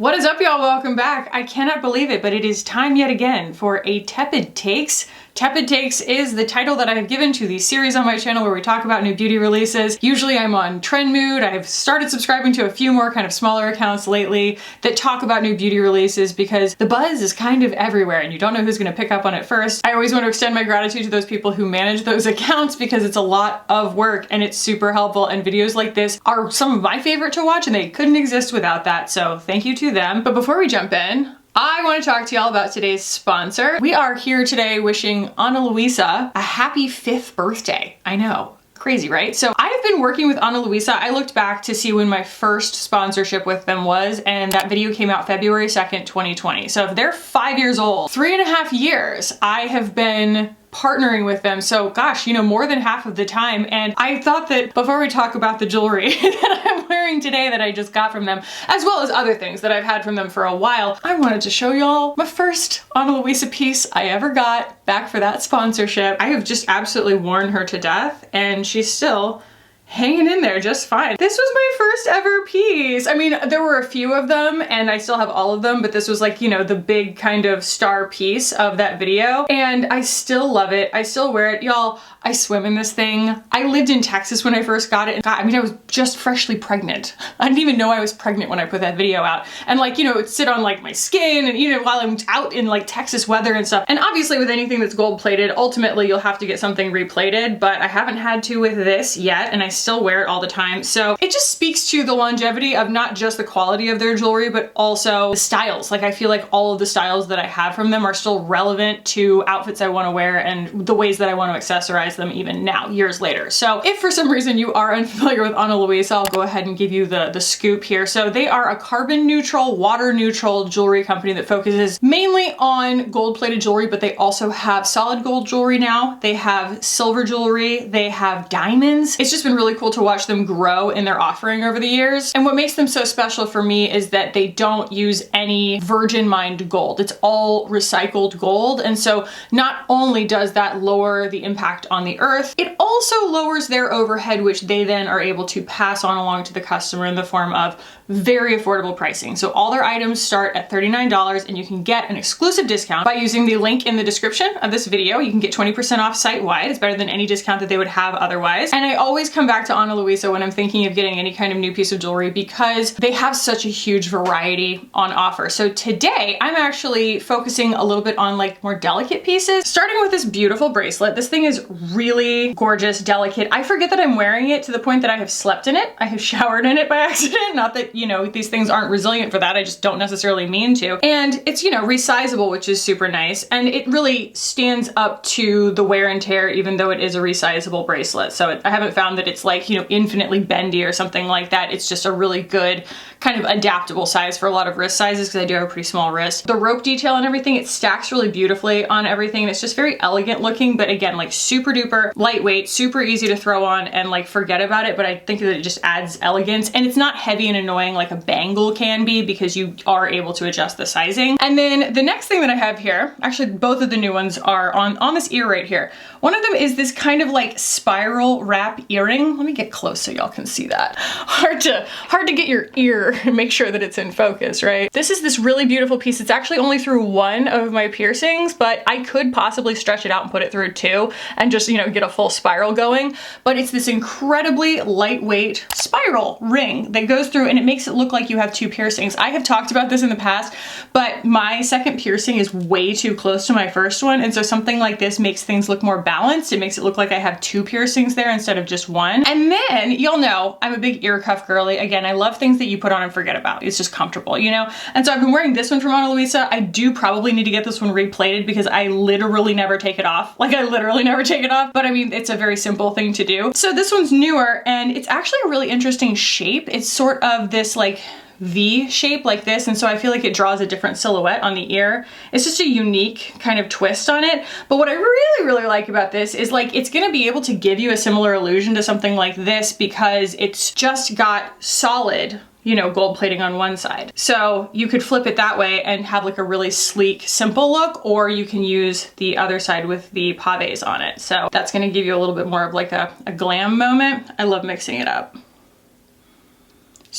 What is up, y'all? Welcome back. I cannot believe it, but it is time yet again for a Tepid Takes. Tepid Takes is the title that I have given to the series on my channel where we talk about new beauty releases. Usually I'm on Trend Mood. I have started subscribing to a few more kind of smaller accounts lately that talk about new beauty releases because the buzz is kind of everywhere and you don't know who's going to pick up on it first. I always want to extend my gratitude to those people who manage those accounts because it's a lot of work and it's super helpful, and videos like this are some of my favorite to watch and they couldn't exist without that, so thank you to them. But before we jump in, I want to talk to y'all about today's sponsor. We are here today wishing Ana Luisa a happy 5th birthday. I know. Crazy, right? So I've been working with Ana Luisa. I looked back to see when my first sponsorship with them was, and that video came out February 2nd, 2020. So if they're 5 years old, 3.5 years I have been partnering with them. So gosh, you know, more than half of the time. And I thought that before we talk about the jewelry that I'm wearing today that I just got from them, as well as other things that I've had from them for a while, I wanted to show y'all my first Ana Luisa piece I ever got back for that sponsorship. I have just absolutely worn her to death and she's still hanging in there just fine. This was my first ever piece. I mean, there were a few of them and I still have all of them, but this was like, you know, the big kind of star piece of that video. And I still love it. I still wear it. Y'all, I swim in this thing. I lived in Texas when I first got it. God, I mean, I was just freshly pregnant. I didn't even know I was pregnant when I put that video out. And like, you know, it would sit on like my skin and, you know, while I'm out in like Texas weather and stuff. And obviously with anything that's gold plated, ultimately you'll have to get something replated, but I haven't had to with this yet. And I still wear it all the time. So it just speaks to the longevity of not just the quality of their jewelry, but also the styles. Like I feel like all of the styles that I have from them are still relevant to outfits I want to wear and the ways that I want to accessorize them even now, years later. So if for some reason you are unfamiliar with Ana Luisa, I'll go ahead and give you the scoop here. So they are a carbon neutral, water neutral jewelry company that focuses mainly on gold plated jewelry, but they also have solid gold jewelry now. They have silver jewelry. They have diamonds. It's just been really cool to watch them grow in their offering over the years. And what makes them so special for me is that they don't use any virgin mined gold. It's all recycled gold. And so not only does that lower the impact on the earth, it also lowers their overhead, which they then are able to pass on along to the customer in the form of very affordable pricing. So all their items start at $39 and you can get an exclusive discount by using the link in the description of this video. You can get 20% off site-wide. It's better than any discount that they would have otherwise. And I always come back to Ana Luisa when I'm thinking of getting any kind of new piece of jewelry because they have such a huge variety on offer. So today I'm actually focusing a little bit on like more delicate pieces, starting with this beautiful bracelet. This thing is really gorgeous, delicate. I forget that I'm wearing it to the point that I have slept in it. I have showered in it by accident. Not that, you know, these things aren't resilient for that. I just don't necessarily mean to. And it's, you know, resizable, which is super nice. And it really stands up to the wear and tear, even though it is a resizable bracelet. So I haven't found that it's like, you know, infinitely bendy or something like that. It's just a really good kind of adaptable size for a lot of wrist sizes because I do have a pretty small wrist. The rope detail and everything, it stacks really beautifully on everything. And it's just very elegant looking, but again, like super duper lightweight, super easy to throw on and like forget about it. But I think that it just adds elegance and it's not heavy and annoying like a bangle can be because you are able to adjust the sizing. And then the next thing that I have here, actually both of the new ones are on this ear right here. One of them is this kind of like spiral wrap earring. Let me get close so y'all can see that. Hard to get your ear and make sure that it's in focus, right? This is this really beautiful piece. It's actually only through one of my piercings, but I could possibly stretch it out and put it through two and just, you know, get a full spiral going. But it's this incredibly lightweight spiral ring that goes through and it makes it look like you have two piercings. I have talked about this in the past, but my second piercing is way too close to my first one. And so something like this makes things look more balanced. It makes it look like I have two piercings there instead of just one. And then you'll know I'm a big ear cuff girly. Again, I love things that you put on and forget about. It's just comfortable, you know? And so I've been wearing this one from Ana Luisa. I do probably need to get this one replated because I literally never take it off. Like I literally never take it off, but I mean, it's a very simple thing to do. So this one's newer and it's actually a really interesting shape. It's sort of this like V shape like this, and so I feel like it draws a different silhouette on the ear. It's just a unique kind of twist on it. But what I really like about this is like it's gonna be able to give you a similar illusion to something like this because it's just got solid, you know, gold plating on one side. So you could flip it that way and have like a really sleek, simple look, or you can use the other side with the pavés on it. So that's gonna give you a little bit more of like a glam moment. I love mixing it up.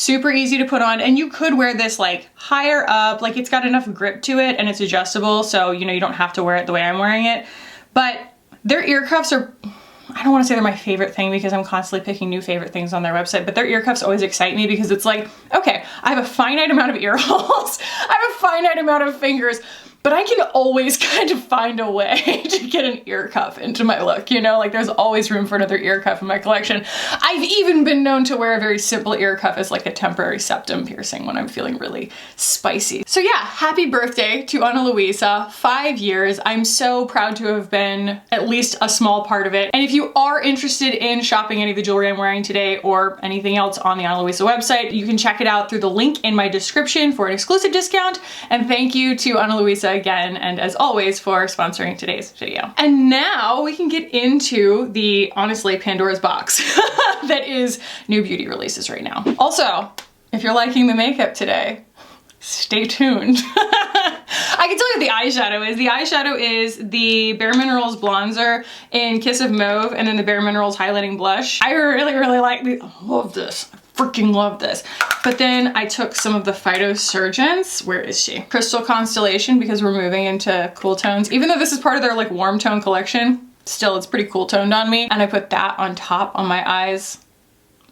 super easy to put on, and you could wear this like higher up, like it's got enough grip to it and it's adjustable, so you know, you don't have to wear it the way I'm wearing it. But their ear cuffs are, I don't want to say they're my favorite thing because I'm constantly picking new favorite things on their website, but their ear cuffs always excite me because it's like, okay, I have a finite amount of ear holes, I have a finite amount of fingers, but I can always kind of find a way to get an ear cuff into my look, you know? Like there's always room for another ear cuff in my collection. I've even been known to wear a very simple ear cuff as like a temporary septum piercing when I'm feeling really spicy. So yeah, happy birthday to Ana Luisa, 5 years. I'm so proud to have been at least a small part of it. And if you are interested in shopping any of the jewelry I'm wearing today or anything else on the Ana Luisa website, you can check it out through the link in my description for an exclusive discount. And thank you to Ana Luisa again, and as always, for sponsoring today's video. And now we can get into the, honestly, Pandora's box that is new beauty releases right now. Also, if you're liking the makeup today, stay tuned. I can tell you what the eyeshadow is. The eyeshadow is the Bare Minerals bronzer in Kiss of Mauve, and then the Bare Minerals highlighting blush. I really, really like the, I love this. Freaking love this. But then I took some of the Phytosurgence, where is she? Crystal Constellation, because we're moving into cool tones. Even though this is part of their like warm tone collection, still it's pretty cool toned on me. And I put that on top on my eyes.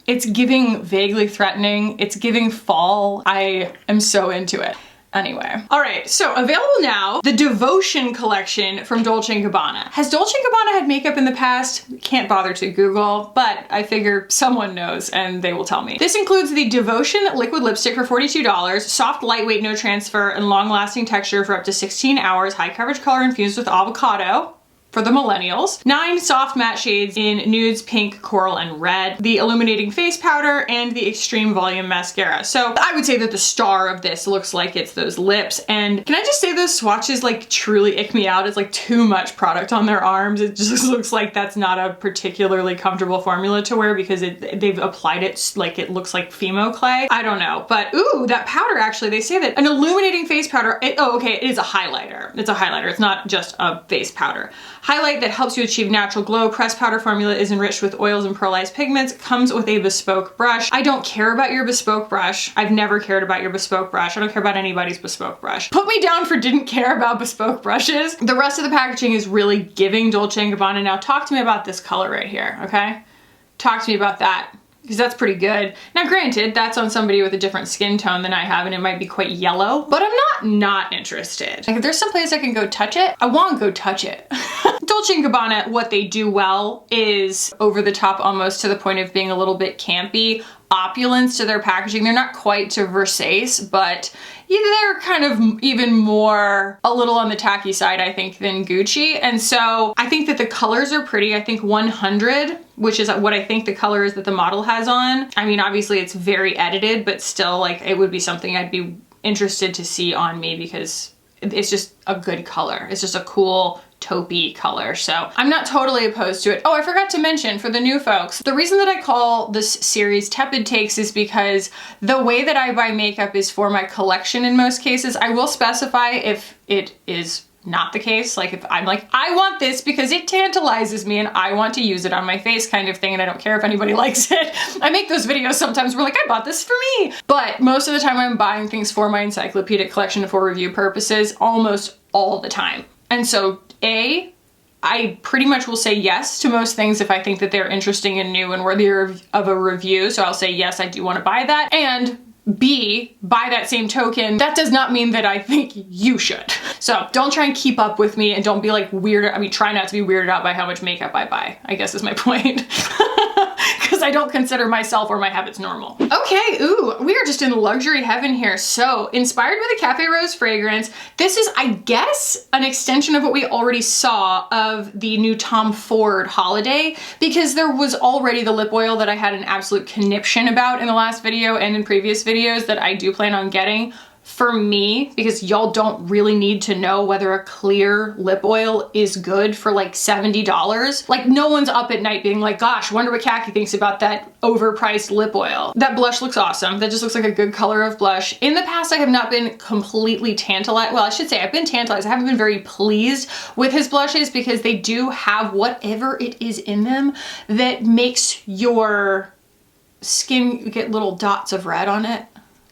It's giving vaguely threatening. It's giving fall. I am so into it. Anyway, all right, so available now, the Devotion collection from Dolce & Gabbana. Has Dolce & Gabbana had makeup in the past? Can't bother to Google, but I figure someone knows and they will tell me. This includes the Devotion liquid lipstick for $42, soft, lightweight, no transfer, and long-lasting texture for up to 16 hours, high coverage color infused with avocado for the millennials, 9 soft matte shades in nudes, pink, coral, and red, the illuminating face powder, and the extreme volume mascara. So I would say that the star of this looks like it's those lips. And can I just say those swatches like truly ick me out? It's like too much product on their arms. It just looks like that's not a particularly comfortable formula to wear because they've applied it like it looks like Fimo clay. I don't know, but ooh, that powder actually, they say that an illuminating face powder, oh okay, it is a highlighter. It's a highlighter, it's not just a face powder. Highlight that helps you achieve natural glow. Pressed powder formula is enriched with oils and pearlized pigments. Comes with a bespoke brush. I don't care about your bespoke brush. I've never cared about your bespoke brush. I don't care about anybody's bespoke brush. Put me down for didn't care about bespoke brushes. The rest of the packaging is really giving Dolce & Gabbana. Now talk to me about this color right here, okay? Talk to me about that, because that's pretty good. Now granted, that's on somebody with a different skin tone than I have and it might be quite yellow, but I'm not interested. Like if there's some place I can go touch it, I want to go touch it. Dolce & Gabbana, what they do well is over the top almost to the point of being a little bit campy, opulence to their packaging. They're not quite to Versace, but they're kind of even more a little on the tacky side, I think, than Gucci. And so I think that the colors are pretty. I think 100, which is what I think the color is that the model has on. I mean, obviously it's very edited, but still like it would be something I'd be interested to see on me because it's just a good color. It's just a cool taupey color. So I'm not totally opposed to it. Oh, I forgot to mention for the new folks, the reason that I call this series Tepid Takes is because the way that I buy makeup is for my collection in most cases. I will specify if it is not the case. Like if I'm like, I want this because it tantalizes me and I want to use it on my face kind of thing and I don't care if anybody likes it. I make those videos sometimes where like, I bought this for me. But most of the time I'm buying things for my encyclopedic collection for review purposes almost all the time. And so I pretty much will say yes to most things if I think that they're interesting and new and worthy of a review. So I'll say, yes, I do want to buy that. And B, by that same token, that does not mean that I think you should. So don't try and keep up with me and don't be like weirded. I mean, try not to be weirded out by how much makeup I buy, I guess is my point. Because I don't consider myself or my habits normal. Okay, ooh, we are just in luxury heaven here. So inspired by the Cafe Rose fragrance, this is, I guess, an extension of what we already saw of the new Tom Ford Holiday, because there was already the lip oil that I had an absolute conniption about in the last video and in previous videos that I do plan on getting. For me, because y'all don't really need to know whether a clear lip oil is good for like $70. Like no one's up at night being like, gosh, wonder what Kackie thinks about that overpriced lip oil. That blush looks awesome. That just looks like a good color of blush. In the past, I have not been completely tantalized. Well, I should say I've been tantalized. I haven't been very pleased with his blushes because they do have whatever it is in them that makes your skin get little dots of red on it.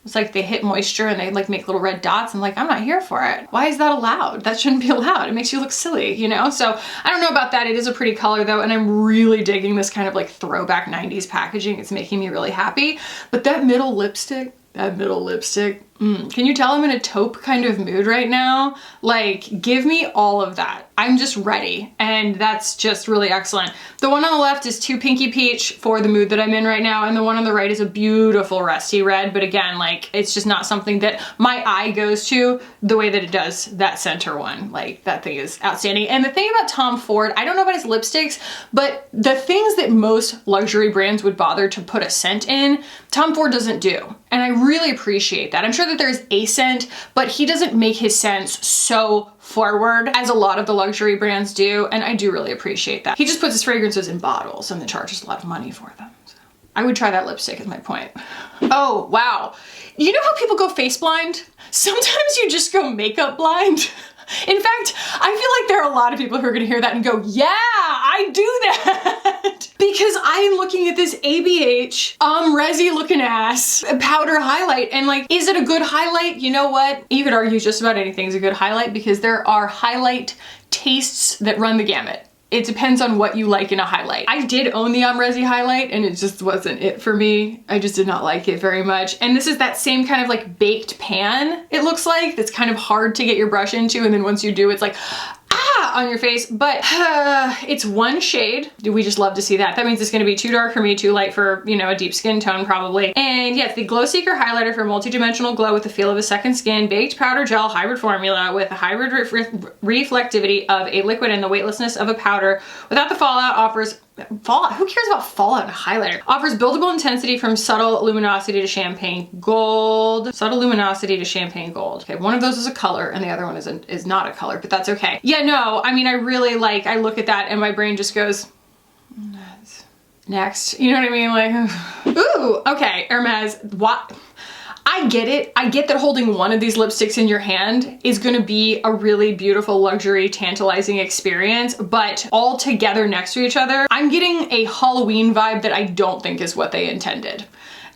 It's like they hit moisture and they like make little red dots. I'm like, I'm not here for it. Why is that allowed? That shouldn't be allowed. It makes you look silly, you know? So I don't know about that. It is a pretty color though, and I'm really digging this kind of like throwback 90s packaging. It's making me really happy. But that middle lipstick, can you tell I'm in a taupe kind of mood right now? Like, give me all of that. I'm just ready, and that's just really excellent. The one on the left is too pinky peach for the mood that I'm in right now, and the one on the right is a beautiful rusty red, but again, like, it's just not something that my eye goes to the way that it does that center one. Like, that thing is outstanding. And the thing about Tom Ford, I don't know about his lipsticks, but the things that most luxury brands would bother to put a scent in, Tom Ford doesn't do. And I really appreciate that. I'm sure that there's a scent, but he doesn't make his scents so forward as a lot of the luxury brands do, and I do really appreciate that. He just puts his fragrances in bottles and then charges a lot of money for them. So I would try that lipstick is my point. Oh, wow. You know how people go face blind? Sometimes you just go makeup blind. In fact, I feel like there are a lot of people who are gonna hear that and go, yeah, I do that. Because I am looking at this ABH, resi looking ass powder highlight, and like, is it a good highlight? You know what? You could argue just about anything's a good highlight because there are highlight tastes that run the gamut. It depends on what you like in a highlight. I did own the Resi highlight and it just wasn't it for me. I just did not like it very much. And this is that same kind of like baked pan, it looks like, that's kind of hard to get your brush into, and then once you do, it's like, on your face, but it's one shade. We just love to see that. That means it's gonna be too dark for me, too light for, you know, a deep skin tone probably. And yes, the Glow Seeker highlighter for multi-dimensional glow with the feel of a second skin, baked powder gel hybrid formula with a hybrid reflectivity of a liquid and the weightlessness of a powder without the fallout, offers fallout. Who cares about fallout in a highlighter? Offers buildable intensity from subtle luminosity to champagne gold. Subtle luminosity to champagne gold. Okay, one of those is a color and the other one is not a color, but that's okay. Yeah, no, I mean, I really like, I look at that and my brain just goes, next. You know what I mean? Like, ooh, okay, Hermes, what? I get it. I get that holding one of these lipsticks in your hand is gonna be a really beautiful, luxury, tantalizing experience, but all together next to each other, I'm getting a Halloween vibe that I don't think is what they intended.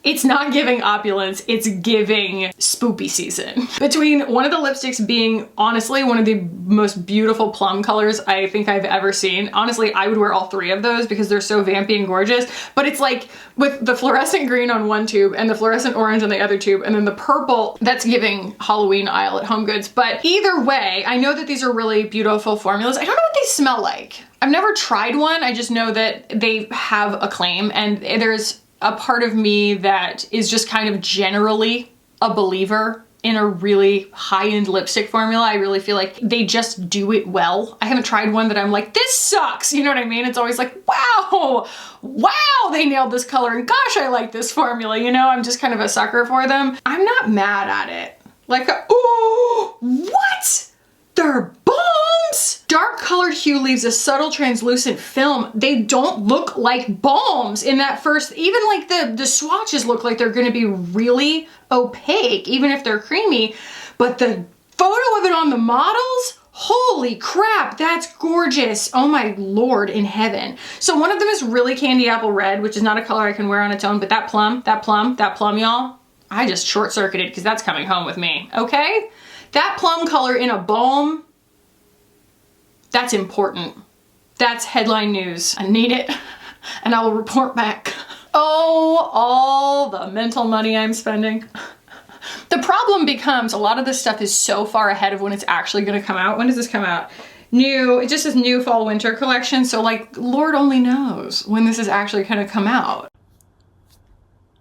It's not giving opulence, it's giving spoopy season. Between one of the lipsticks being honestly one of the most beautiful plum colors I think I've ever seen. Honestly, I would wear all three of those because they're so vampy and gorgeous, but it's like with the fluorescent green on one tube and the fluorescent orange on the other tube and then the purple, that's giving Halloween aisle at HomeGoods. But either way, I know that these are really beautiful formulas. I don't know what they smell like. I've never tried one, I just know that they have a claim, and there's a part of me that is just kind of generally a believer in a really high-end lipstick formula. I really feel like they just do it well. I haven't tried one that I'm like, this sucks, you know what I mean? It's always like, wow, they nailed this color, and gosh, I like this formula, you know? I'm just kind of a sucker for them. I'm not mad at it. Like, oh, what? They're balms! Dark colored hue leaves a subtle translucent film. They don't look like balms in that first, even like the swatches look like they're gonna be really opaque, even if they're creamy, but the photo of it on the models, holy crap, that's gorgeous. Oh my Lord in heaven. So one of them is really candy apple red, which is not a color I can wear on its own, but that plum, y'all, I just short circuited because that's coming home with me, okay? That plum color in a balm, that's important. That's headline news. I need it, and I will report back. Oh, all the mental money I'm spending. The problem becomes a lot of this stuff is so far ahead of when it's actually gonna come out. When does this come out? New, it just says new fall winter collection, so like, Lord only knows when this is actually gonna come out.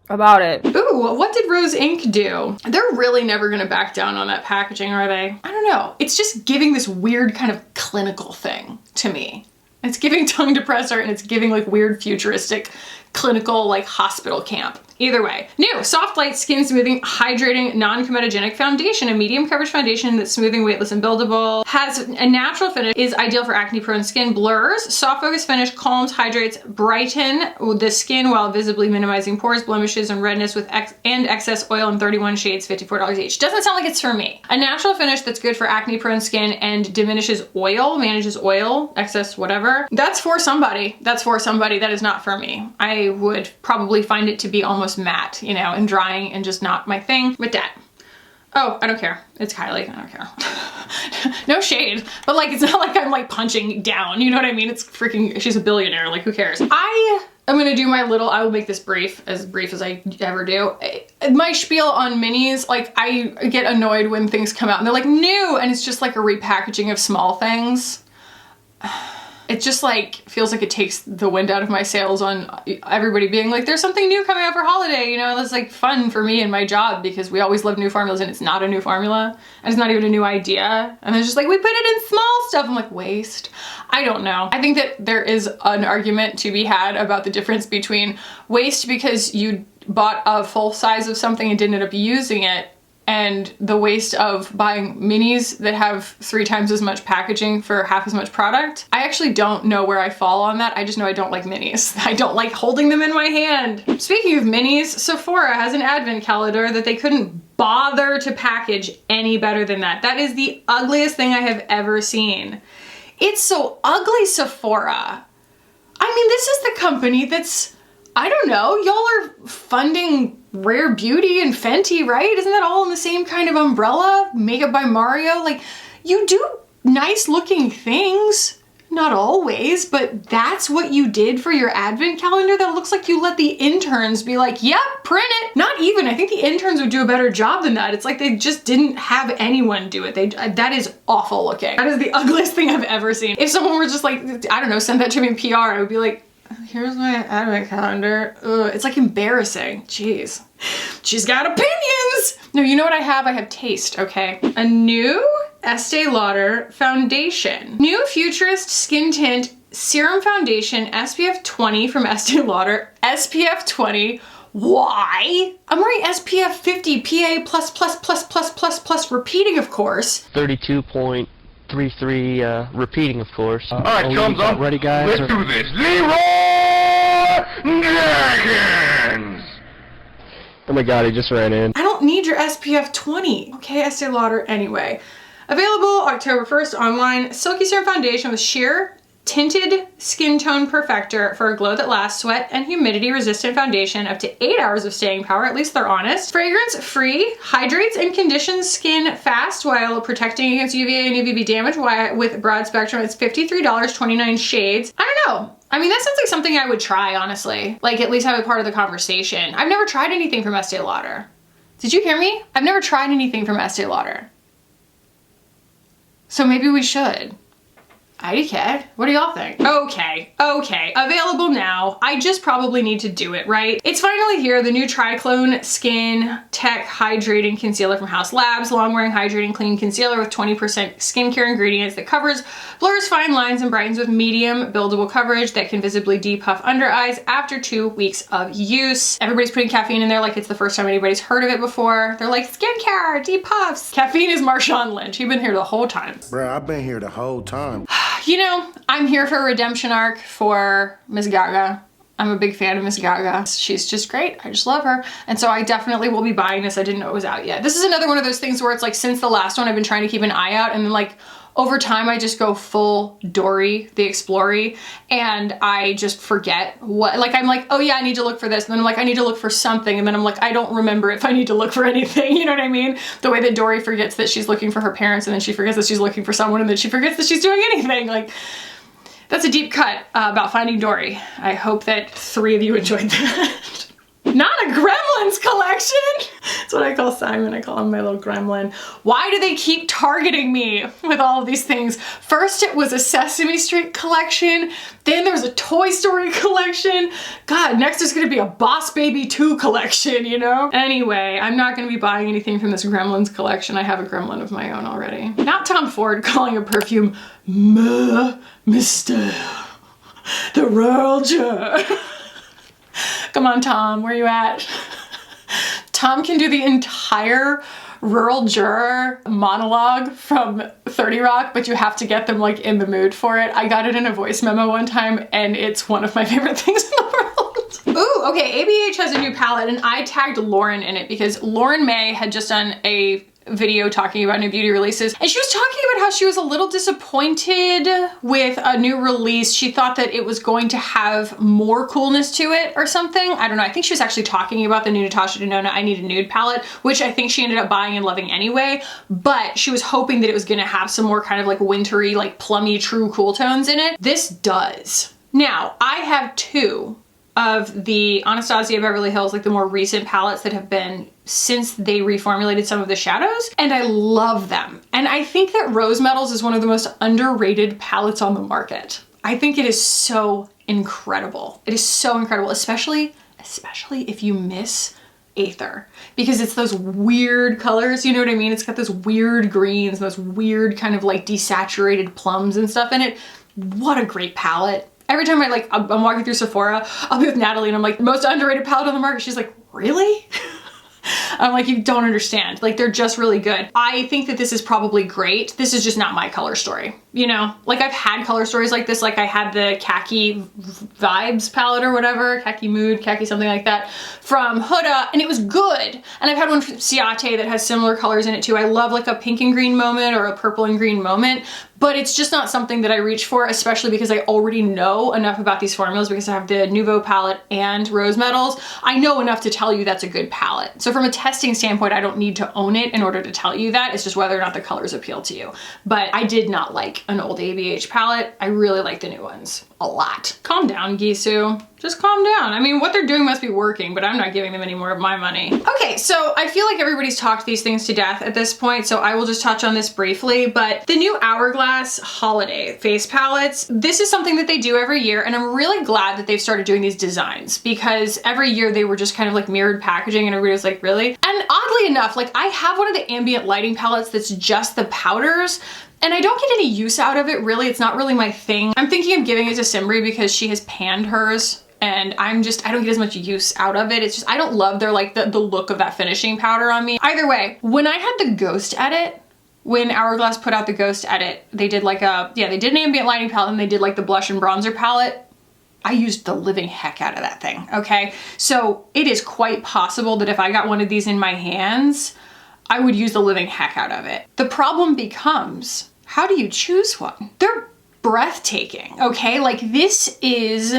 About it. Ooh, what did Rose Inc do? They're really never gonna back down on that packaging, are they? I don't know. It's just giving this weird kind of clinical thing to me. It's giving tongue depressor and it's giving like weird futuristic clinical like hospital camp. Either way. New soft light skin smoothing hydrating non-comedogenic foundation, a medium coverage foundation that's smoothing, weightless, and buildable, has a natural finish, is ideal for acne prone skin, blurs, soft focus finish, calms, hydrates, brighten the skin while visibly minimizing pores, blemishes, and redness with excess oil in 31 shades, $54 each. Doesn't sound like it's for me. A natural finish that's good for acne prone skin and diminishes oil, manages oil, excess whatever. That's for somebody. That's for somebody. That is not for me. I I would probably find it to be almost matte, you know, and drying and just not my thing with that. Oh, I don't care. It's Kylie. I don't care. No shade, but like, it's not like I'm like punching down, you know what I mean? It's freaking, she's a billionaire, like who cares? I'm gonna do my little, I will make this brief as I ever do. My spiel on minis, like I get annoyed when things come out and they're like new and it's just like a repackaging of small things. It just like feels like it takes the wind out of my sails on everybody being like, there's something new coming out for holiday, you know, that's like fun for me and my job because we always love new formulas and it's not a new formula and it's not even a new idea. And it's just like, we put it in small stuff. I'm like, waste. I don't know. I think that there is an argument to be had about the difference between waste because you bought a full size of something and didn't end up using it, and the waste of buying minis that have 3 times as much packaging for half as much product. I actually don't know where I fall on that. I just know I don't like minis. I don't like holding them in my hand. Speaking of minis, Sephora has an advent calendar that they couldn't bother to package any better than that. That is the ugliest thing I have ever seen. It's so ugly, Sephora. I mean, this is the company that's, I don't know, y'all are funding Rare Beauty and Fenty, right? Isn't that all in the same kind of umbrella? Makeup by Mario? Like, you do nice looking things. Not always, but that's what you did for your advent calendar? That looks like you let the interns be like, yep, print it. Not even, I think the interns would do a better job than that. It's like they just didn't have anyone do it. That is awful looking. That is the ugliest thing I've ever seen. If someone were just like, I don't know, send that to me in PR, I would be like, here's my advent calendar. Ugh, it's like embarrassing. Jeez. She's got opinions. No, you know what I have? I have taste, okay? A new Estee Lauder foundation. New Futurist Skin Tint Serum Foundation SPF 20 from Estee Lauder. SPF 20. Why? I'm wearing SPF 50 PA++++++++, repeating, of course. 32.33 repeating, of course. All right, thumbs up. Ready, guys? Let's do this. Leroy Jenkins. Oh my god, he just ran in. I don't need your SPF 20. Okay, Estee Lauder anyway. Available October 1st online. Silky Serum Foundation with sheer tinted skin tone perfector for a glow that lasts, sweat and humidity resistant foundation, up to 8 hours of staying power, at least they're honest. Fragrance free, hydrates and conditions skin fast while protecting against UVA and UVB damage with broad spectrum. It's $53, 29 shades. I don't know. I mean, that sounds like something I would try, honestly. Like, at least have it part of the conversation. I've never tried anything from Estee Lauder. Did you hear me? I've never tried anything from Estee Lauder. So maybe we should. IDK. What do y'all think? Okay, available now. I just probably need to do it, right? It's finally here, the new Triclone Skin Tech Hydrating Concealer from House Labs. Long-wearing hydrating clean concealer with 20% skincare ingredients that covers, blurs fine lines and brightens with medium buildable coverage that can visibly depuff under eyes after 2 weeks of use. Everybody's putting caffeine in there like it's the first time anybody's heard of it before. They're like, skincare, depuffs. Caffeine is Marshawn Lynch. He's been here the whole time. Bro, I've been here the whole time. You know, I'm here for a redemption arc for Miss Gaga. I'm a big fan of Miss Gaga. She's just great. I just love her. And so I definitely will be buying this. I didn't know it was out yet. This is another one of those things where it's like, since the last one, I've been trying to keep an eye out, and then like over time, I just go full Dory the Explorer, and I just forget what, like, I'm like, oh yeah, I need to look for this. And then I'm like, I need to look for something. And then I'm like, I don't remember if I need to look for anything. You know what I mean? The way that Dory forgets that she's looking for her parents, and then she forgets that she's looking for someone, and then she forgets that she's doing anything. Like, that's a deep cut about Finding Dory. I hope that 3 of you enjoyed that. Not a Gremlins collection! That's what I call Simon. I call him my little gremlin. Why do they keep targeting me with all of these things? First it was a Sesame Street collection, then there was a Toy Story collection. God, next is gonna be a Boss Baby 2 collection, you know? Anyway, I'm not gonna be buying anything from this Gremlins collection. I have a gremlin of my own already. Not Tom Ford calling a perfume Mr. the Royal Jur. Come on, Tom, where you at? Tom can do the entire Rural Juror monologue from 30 Rock, but you have to get them like in the mood for it. I got it in a voice memo one time, and it's one of my favorite things in the world. Ooh, okay, ABH has a new palette, and I tagged Lauren in it because Lauren May had just done a video talking about new beauty releases, and she was talking about how she was a little disappointed with a new release. She thought that it was going to have more coolness to it or something. I don't know. I think she was actually talking about the new Natasha Denona I Need a Nude palette, which I think she ended up buying and loving anyway, but she was hoping that it was gonna have some more kind of like wintry, like plummy, true cool tones in it. This does. Now, I have two of the Anastasia Beverly Hills, like the more recent palettes that have been since they reformulated some of the shadows, and I love them. And I think that Rose Metals is one of the most underrated palettes on the market. I think it is so incredible. It is so incredible, especially if you miss Aether, because it's those weird colors, you know what I mean? It's got those weird greens, those weird kind of like desaturated plums and stuff in it. What a great palette. Every time I'm walking through Sephora, I'll be with Natalie and I'm like, most underrated palette on the market. She's like, really? I'm like, you don't understand. Like, they're just really good. I think that this is probably great. This is just not my color story. You know, like I've had color stories like this. Like I had the Kackie Vibes palette or whatever, Kackie Mood, Kackie something like that from Huda, and it was good. And I've had one from Ciate that has similar colors in it too. I love like a pink and green moment or a purple and green moment, but it's just not something that I reach for, especially because I already know enough about these formulas because I have the Nouveau palette and Rose Metals. I know enough to tell you that's a good palette. So from a testing standpoint, I don't need to own it in order to tell you that. It's just whether or not the colors appeal to you. But I did not like an old ABH palette. I really like the new ones a lot. Calm down, Gisu. Just calm down. I mean, what they're doing must be working, but I'm not giving them any more of my money. Okay, so I feel like everybody's talked these things to death at this point, so I will just touch on this briefly, but the new Hourglass holiday face palettes, this is something that they do every year, and I'm really glad that they've started doing these designs, because every year they were just kind of like mirrored packaging and everybody was like, really? And oddly enough, like I have one of the ambient lighting palettes that's just the powders, and I don't get any use out of it, really. It's not really my thing. I'm thinking of giving it to Simri because she has panned hers, and I don't get as much use out of it. It's just, I don't love their like the look of that finishing powder on me. Either way, when I had the Ghost Edit, when Hourglass put out the Ghost Edit, they did like they did an ambient lighting palette and they did like the blush and bronzer palette. I used the living heck out of that thing, okay? So it is quite possible that if I got one of these in my hands, I would use the living heck out of it. The problem becomes, how do you choose one? They're breathtaking, okay? Like this is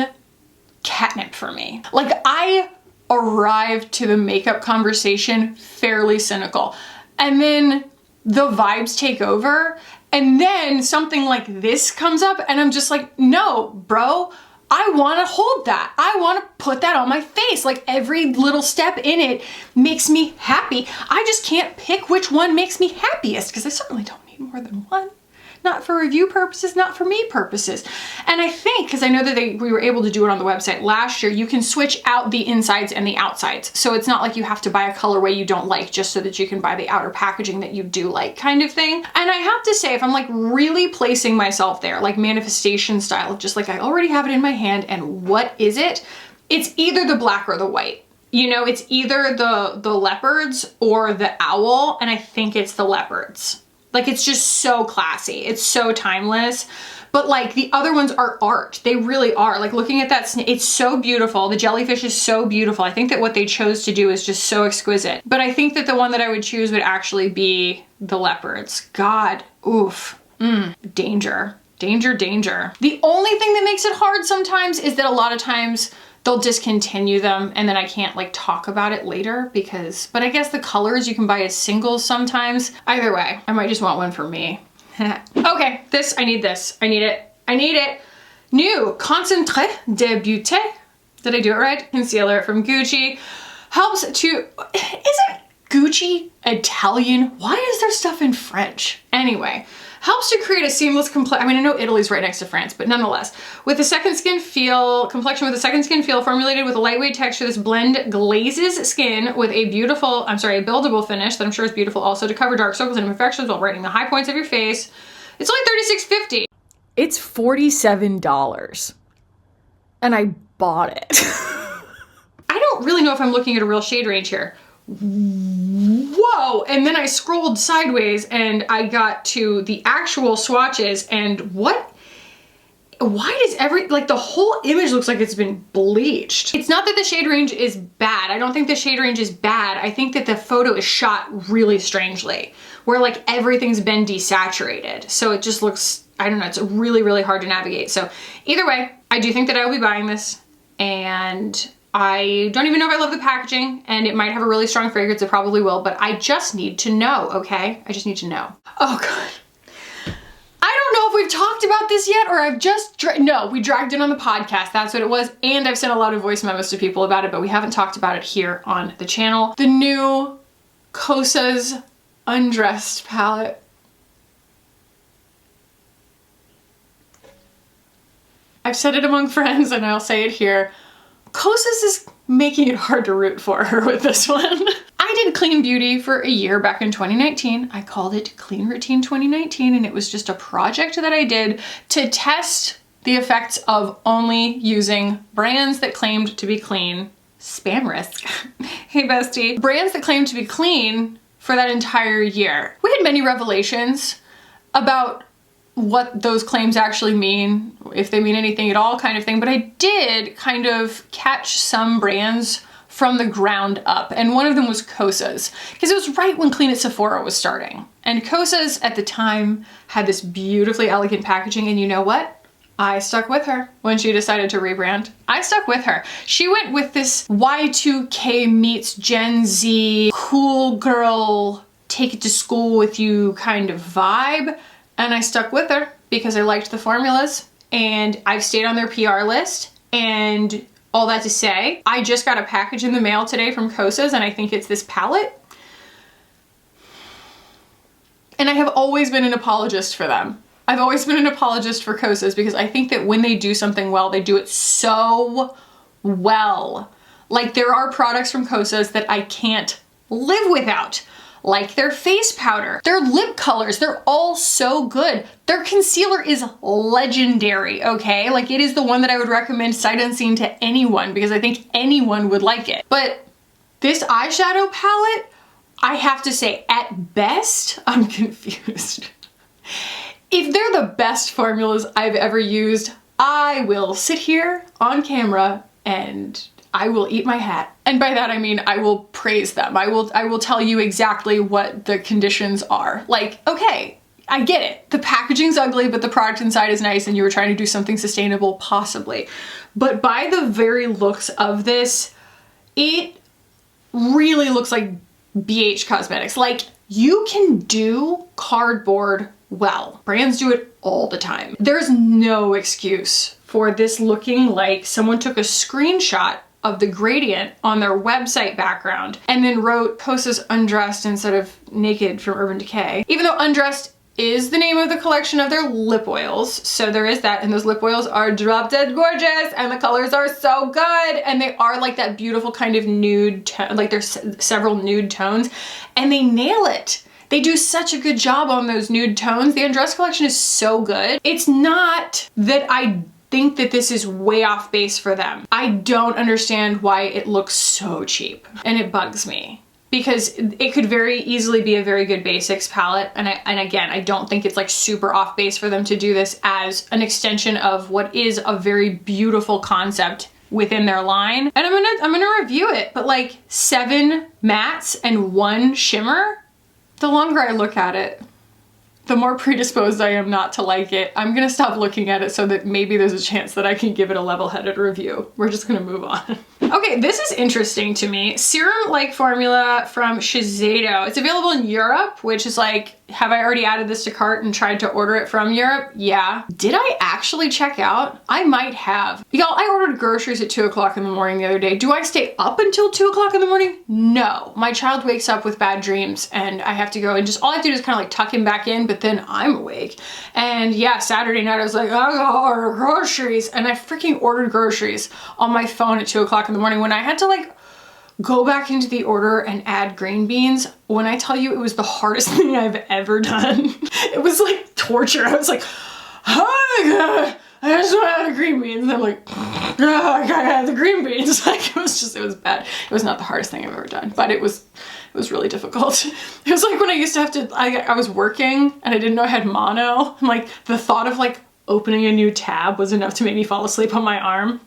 catnip for me. Like I arrived to the makeup conversation fairly cynical, and then the vibes take over, and then something like this comes up and I'm just like, no, bro, I want to hold that. I want to put that on my face. Like every little step in it makes me happy. I just can't pick which one makes me happiest because I certainly don't need more than one. Not for review purposes, not for me purposes. And I think, because I know that we were able to do it on the website last year, you can switch out the insides and the outsides. So it's not like you have to buy a colorway you don't like just so that you can buy the outer packaging that you do like, kind of thing. And I have to say, if I'm like really placing myself there, like manifestation style, just like I already have it in my hand and what is it? It's either the black or the white. You know, it's either the leopards or the owl, and I think it's the leopards. Like, it's just so classy. It's so timeless. But like the other ones are art. They really are. Like looking at that, it's so beautiful. The jellyfish is so beautiful. I think that what they chose to do is just so exquisite. But I think that the one that I would choose would actually be the leopards. God, oof, danger, danger, danger. The only thing that makes it hard sometimes is that a lot of times they'll discontinue them and then I can't like talk about it later because, but I guess the colors you can buy as singles sometimes. Either way, I might just want one for me. Okay, I need this. I need it. I need it. New Concentré de Beauté. Did I do it right? Concealer from Gucci. Helps to, isn't Gucci Italian? Why is there stuff in French? Anyway. Helps to create a seamless complexion. I mean, I know Italy's right next to France, but nonetheless. With a second skin feel, complexion with a second skin feel, formulated with a lightweight texture, this blend glazes skin with a beautiful, a buildable finish that I'm sure is beautiful also to cover dark circles and imperfections while brightening the high points of your face. It's only $36.50. It's $47. And I bought it. I don't really know if I'm looking at a real shade range here. Whoa, and then I scrolled sideways and I got to the actual swatches, and what why does the whole image looks like it's been bleached? It's not that the shade range is bad. I don't think the shade range is bad. I think that the photo is shot really strangely, where like everything's been desaturated. So it just looks, I don't know, it's really, really hard to navigate. So either way, I do think that I will be buying this, and I don't even know if I love the packaging, and it might have a really strong fragrance. It probably will, but I just need to know, okay? I just need to know. Oh God. I don't know if we've talked about this yet, or I've just, no, we dragged it on the podcast. That's what it was. And I've sent a lot of voice memos to people about it, but we haven't talked about it here on the channel. The new Kosas Undressed palette. I've said it among friends and I'll say it here. Kosas is making it hard to root for her with this one. I did clean beauty for a year back in 2019. I called it Clean Routine 2019, and it was just a project that I did to test the effects of only using brands that claimed to be clean. Spam risk. Hey bestie. Brands that claimed to be clean for that entire year. We had many revelations about what those claims actually mean, if they mean anything at all kind of thing, but I did kind of catch some brands from the ground up, and one of them was Kosas, because it was right when Clean at Sephora was starting. And Kosas at the time had this beautifully elegant packaging, and you know what? I stuck with her when she decided to rebrand. I stuck with her. She went with this Y2K meets Gen Z, cool girl, take it to school with you kind of vibe. And I stuck with her because I liked the formulas, and I've stayed on their PR list. And all that to say, I just got a package in the mail today from Kosas, and I think it's this palette. And I have always been an apologist for them. I've always been an apologist for Kosas because I think that when they do something well, they do it so well. Like, there are products from Kosas that I can't live without. Like their face powder, their lip colors, they're all so good. Their concealer is legendary, okay? Like, it is the one that I would recommend sight unseen to anyone because I think anyone would like it. But this eyeshadow palette, I have to say, at best, I'm confused. If they're the best formulas I've ever used, I will sit here on camera and I will eat my hat. And by that I mean I will praise them. I will tell you exactly what the conditions are. Like, okay, I get it. The packaging's ugly, but the product inside is nice, and you were trying to do something sustainable, possibly. But by the very looks of this, it really looks like BH Cosmetics. Like, you can do cardboard well. Brands do it all the time. There's no excuse for this looking like someone took a screenshot of the gradient on their website background and then wrote Kosas Undressed instead of Naked from Urban Decay. Even though Undressed is the name of the collection of their lip oils, so there is that, and those lip oils are drop dead gorgeous, and the colors are so good, and they are like that beautiful kind of nude tone, like there's several nude tones, and they nail it. They do such a good job on those nude tones. The Undressed collection is so good. It's not that I think that this is way off base for them. I don't understand why it looks so cheap, and it bugs me because it could very easily be a very good basics palette. And again, I don't think it's like super off base for them to do this as an extension of what is a very beautiful concept within their line. And I'm gonna review it, but like 7 mattes and 1 shimmer, the longer I look at it, the more predisposed I am not to like it. I'm gonna stop looking at it so that maybe there's a chance that I can give it a level-headed review. We're just gonna move on. Okay, this is interesting to me. Serum-like formula from Shiseido. It's available in Europe, which is like, have I already added this to cart and tried to order it from Europe? Yeah. Did I actually check out? I might have. Y'all, I ordered groceries at 2 o'clock in the morning the other day. Do I stay up until 2 o'clock in the morning? No. My child wakes up with bad dreams and I have to go and just, all I have to do is kind of like tuck him back in, but then I'm awake. And yeah, Saturday night I was like, I gotta order groceries. And I freaking ordered groceries on my phone at 2 o'clock in the morning when I had to like go back into the order and add green beans. When I tell you it was the hardest thing I've ever done. It was like torture. I was like, oh my God, I just want to add the green beans. And I'm like, oh, I gotta add the green beans. Like, it was bad. It was not the hardest thing I've ever done, but it was really difficult. It was like when I used to have to, I was working and I didn't know I had mono. And like the thought of like opening a new tab was enough to make me fall asleep on my arm.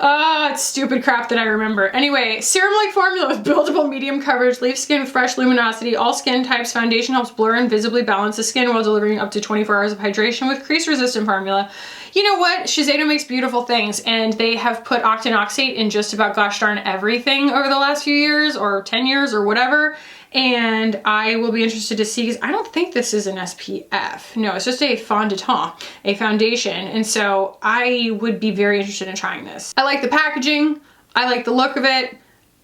It's stupid crap that I remember. Anyway, serum-like formula with buildable medium coverage, leaves skin with fresh luminosity, all skin types. Foundation helps blur and visibly balance the skin while delivering up to 24 hours of hydration with crease-resistant formula. You know what? Shiseido makes beautiful things, and they have put octinoxate in just about gosh darn everything over the last few years, or 10 years, or whatever. And I will be interested to see, because I don't think this is an SPF. No, it's just a fond de teint, a foundation. And so I would be very interested in trying this. I like the packaging. I like the look of it.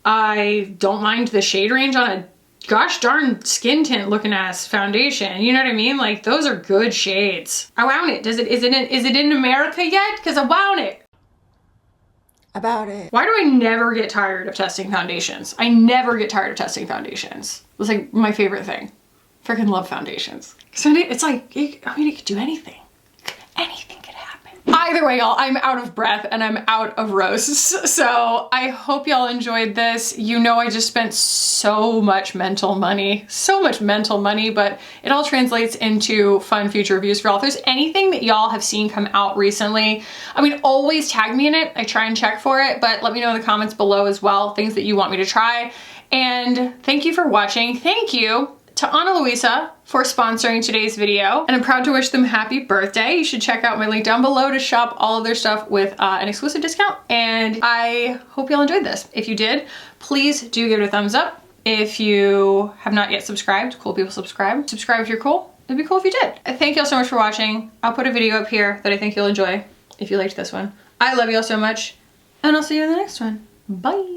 I don't mind the shade range on a gosh darn skin tint looking ass foundation. You know what I mean? Like, those are good shades. I want it. Is it in America yet? Because I want it. About it. Why do I never get tired of testing foundations? I never get tired of testing foundations. It's like my favorite thing. Freaking love foundations. So it's like, I mean, it could do anything. Anything could happen. Either way, y'all, I'm out of breath and I'm out of roasts. So I hope y'all enjoyed this. You know, I just spent so much mental money, but it all translates into fun future reviews for y'all. If there's anything that y'all have seen come out recently, I mean, always tag me in it. I try and check for it, but let me know in the comments below as well, things that you want me to try. And thank you for watching. Thank you to Ana Luisa for sponsoring today's video, and I'm proud to wish them happy birthday. You should check out my link down below to shop all of their stuff with an exclusive discount, and I hope y'all enjoyed this. If you did, please do give it a thumbs up. If you have not yet subscribed, cool people subscribe. Subscribe if you're cool. It'd be cool if you did. Thank y'all so much for watching. I'll put a video up here that I think you'll enjoy if you liked this one. I love y'all so much, and I'll see you in the next one. Bye.